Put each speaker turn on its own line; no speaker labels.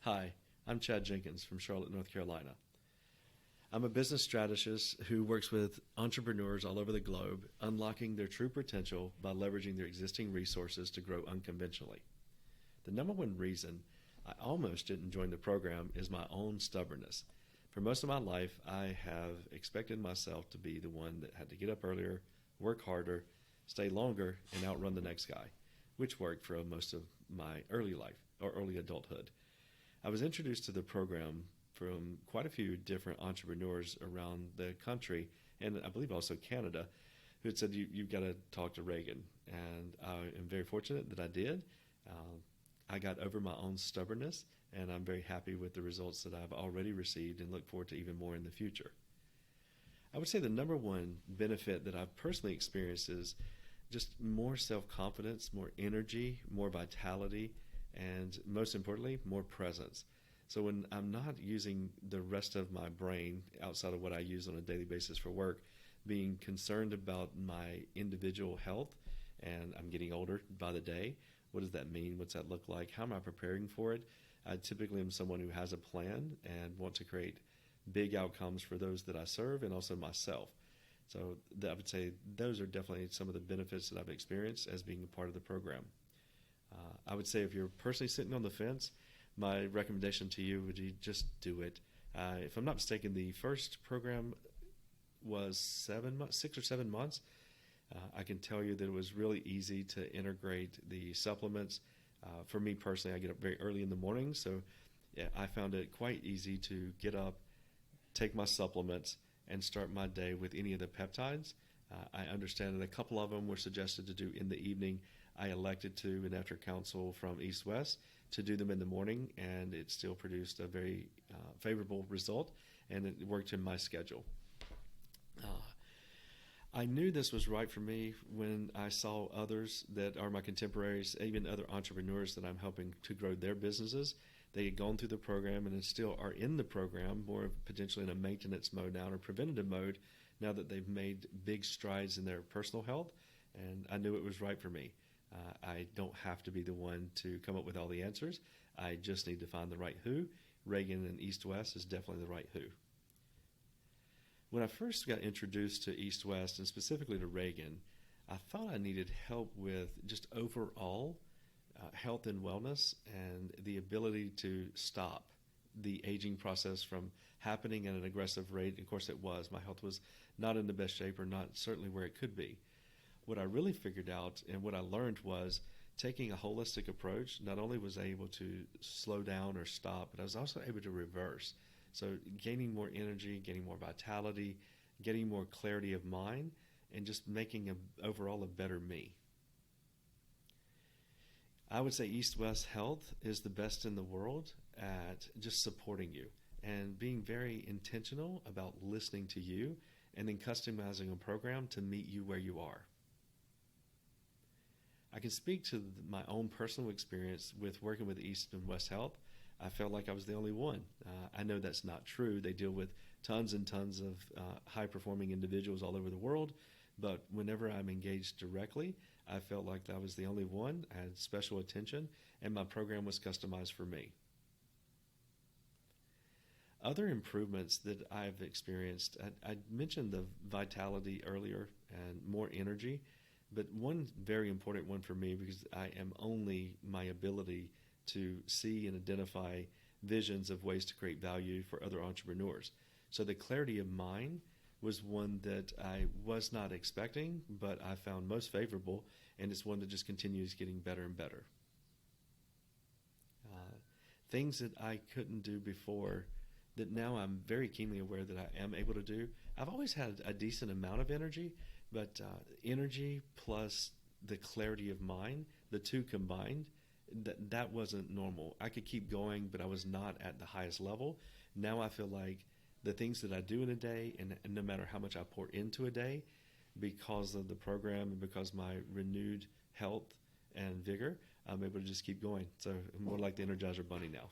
Hi, I'm Chad Jenkins from Charlotte, North Carolina. I'm a business strategist who works with entrepreneurs all over the globe, unlocking their true potential by leveraging their existing resources to grow unconventionally. The number one reason I almost didn't join the program is my own stubbornness. For most of my life, I have expected myself to be the one that had to get up earlier, work harder, stay longer, and outrun the next guy, which worked for most of my early life or early adulthood. I was introduced to the program from quite a few different entrepreneurs around the country, and I believe also Canada, who had said, you've got to talk to Regan. And I am very fortunate that I did. I got over my own stubbornness, and I'm very happy with the results that I've already received and look forward to even more in the future. I would say the number one benefit that I've personally experienced is just more self-confidence, more energy, more vitality, and most importantly, more presence. So when I'm not using the rest of my brain outside of what I use on a daily basis for work, being concerned about my individual health, and I'm getting older by the day, what does that mean? What's that look like? How am I preparing for it? I typically am someone who has a plan and want to create big outcomes for those that I serve and also myself. So I would say those are definitely some of the benefits that I've experienced as being a part of the program. I would say if you're personally sitting on the fence, my recommendation to you would be just do it. If I'm not mistaken, the first program was 6 or 7 months. I can tell you that it was really easy to integrate the supplements. For me personally, I get up very early in the morning, so yeah, I found it quite easy to get up, take my supplements, and start my day with any of the peptides. I understand that a couple of them were suggested to do in the evening. I elected to, and after counsel from EastWest, to do them in the morning, and it still produced a very favorable result, and it worked in my schedule. I knew this was right for me when I saw others that are my contemporaries, even other entrepreneurs that I'm helping to grow their businesses. They had gone through the program and still are in the program, more potentially in a maintenance mode now or preventative mode, now that they've made big strides in their personal health, and I knew it was right for me. I don't have to be the one to come up with all the answers. I just need to find the right who. Regan and EastWest is definitely the right who. When I first got introduced to EastWest and specifically to Regan, I thought I needed help with just overall health and wellness and the ability to stop the aging process from happening at an aggressive rate. Of course, it was. My health was not in the best shape or not certainly where it could be. What I really figured out and what I learned was taking a holistic approach. Not only was I able to slow down or stop, but I was also able to reverse. So gaining more energy, getting more vitality, getting more clarity of mind, and just making overall a better me. I would say EastWest Health is the best in the world at just supporting you and being very intentional about listening to you and then customizing a program to meet you where you are. I can speak to my own personal experience with working with EastWest Health. I felt like I was the only one. I know that's not true. They deal with tons and tons of high-performing individuals all over the world, but whenever I'm engaged directly, I felt like I was the only one. I had special attention, and my program was customized for me. Other improvements that I've experienced, I mentioned the vitality earlier and more energy, but one very important one for me, because I am only my ability to see and identify visions of ways to create value for other entrepreneurs. So the clarity of mind was one that I was not expecting, but I found most favorable, and it's one that just continues getting better and better. Things that I couldn't do before that now I'm very keenly aware that I am able to do. I've always had a decent amount of energy, but energy plus the clarity of mind, the two combined, that wasn't normal. I could keep going, but I was not at the highest level. Now I feel like the things that I do in a day, and no matter how much I pour into a day, because of the program and because my renewed health and vigor, I'm able to just keep going. So I'm more like the Energizer Bunny now.